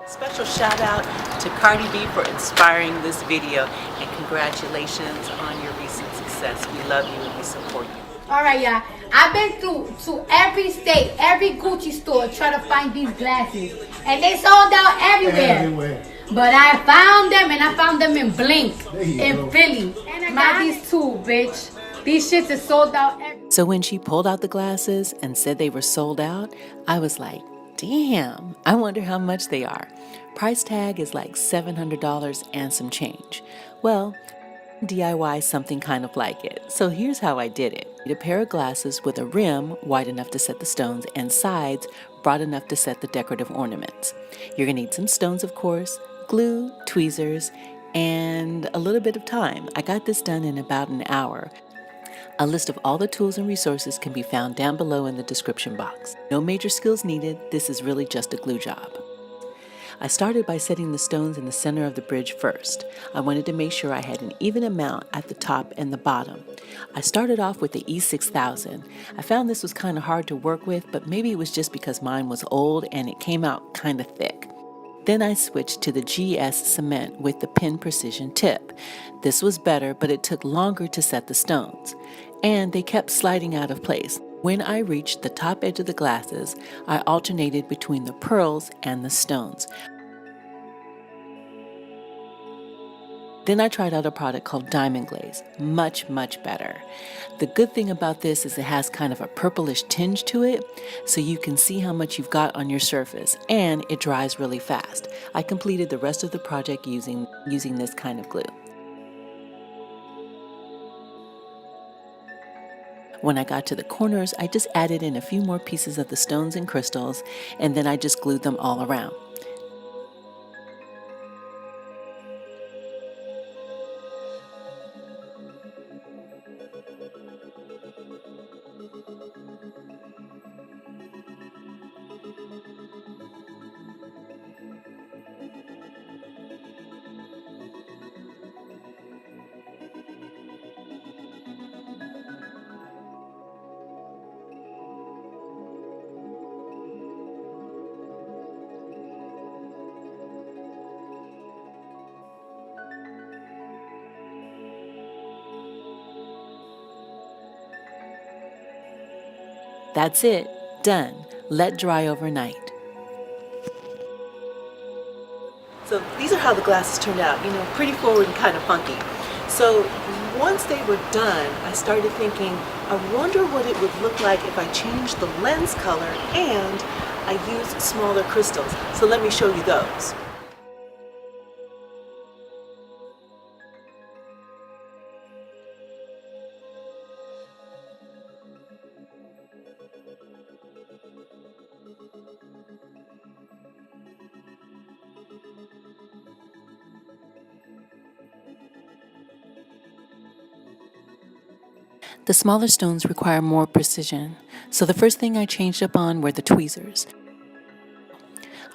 Special shout out to Cardi B for inspiring this video, and congratulations on your recent success. We love you and we support you. All right, y'all. I've been to every state, every Gucci store trying to find these glasses, and they sold out everywhere. But I found them, and I found them in Blink in Philly. And I got these too, bitch. These shits are sold out everywhere. So when she pulled out the glasses and said they were sold out, I was like, damn, I wonder how much they are. Price tag is like $700 and some change. Well, DIY something kind of like it. So here's how I did it. A pair of glasses with a rim wide enough to set the stones and sides broad enough to set the decorative ornaments. You're gonna need some stones, of course, glue, tweezers, and a little bit of time. I got this done in about an hour. A list of all the tools and resources can be found down below in the description box. No major skills needed. This is really just a glue job. I started by setting the stones in the center of the bridge first. I wanted to make sure I had an even amount at the top and the bottom. I started off with the E6000. I found this was kind of hard to work with, but maybe it was just because mine was old and it came out kind of thick. Then I switched to the GS cement with the pin precision tip. This was better, but it took longer to set the stones, and they kept sliding out of place. When I reached the top edge of the glasses, I alternated between the pearls and the stones. Then I tried out a product called Diamond Glaze. Much, much better. The good thing about this is it has kind of a purplish tinge to it, so you can see how much you've got on your surface, and it dries really fast. I completed the rest of the project using this kind of glue. When I got to the corners, I just added in a few more pieces of the stones and crystals, and then I just glued them all around. That's it. Done. Let dry overnight. So these are how the glasses turned out, pretty forward and kind of funky. So once they were done, I started thinking, I wonder what it would look like if I changed the lens color and I used smaller crystals. So let me show you those. The smaller stones require more precision, so the first thing I changed up on were the tweezers.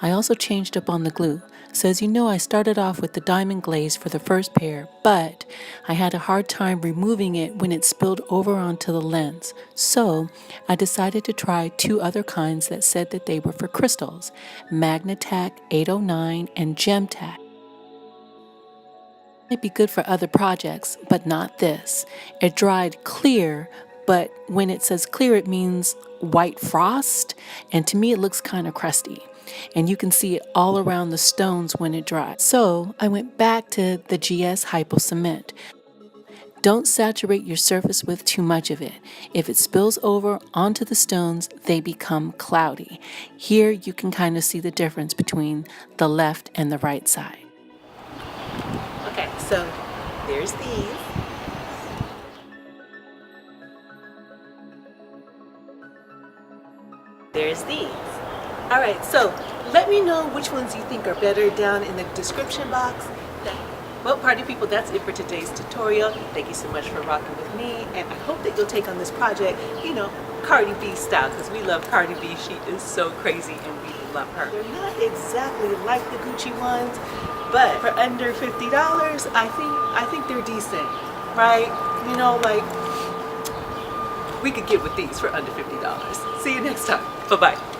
I also changed up on the glue, so as you know, I started off with the diamond glaze for the first pair, but I had a hard time removing it when it spilled over onto the lens, so I decided to try two other kinds that said that they were for crystals, Magnatac 809 and Gemtac. Might be good for other projects, but not this. It dried clear, but when it says clear, it means white frost, and to me it looks kind of crusty. And you can see it all around the stones when it dries. So I went back to the GS Hypo Cement. Don't saturate your surface with too much of it. If it spills over onto the stones, they become cloudy. Here you can kind of see the difference between the left and the right side. Okay, so there's these. There's these. All right, so let me know which ones you think are better down in the description box. Well, party people, that's it for today's tutorial. Thank you so much for rocking with me, and I hope that you'll take on this project, Cardi B style, because we love Cardi B. She is so crazy, and we love her. They're not exactly like the Gucci ones, but for under $50, I think they're decent, right? We could get with these for under $50. See you next time. Bye-bye.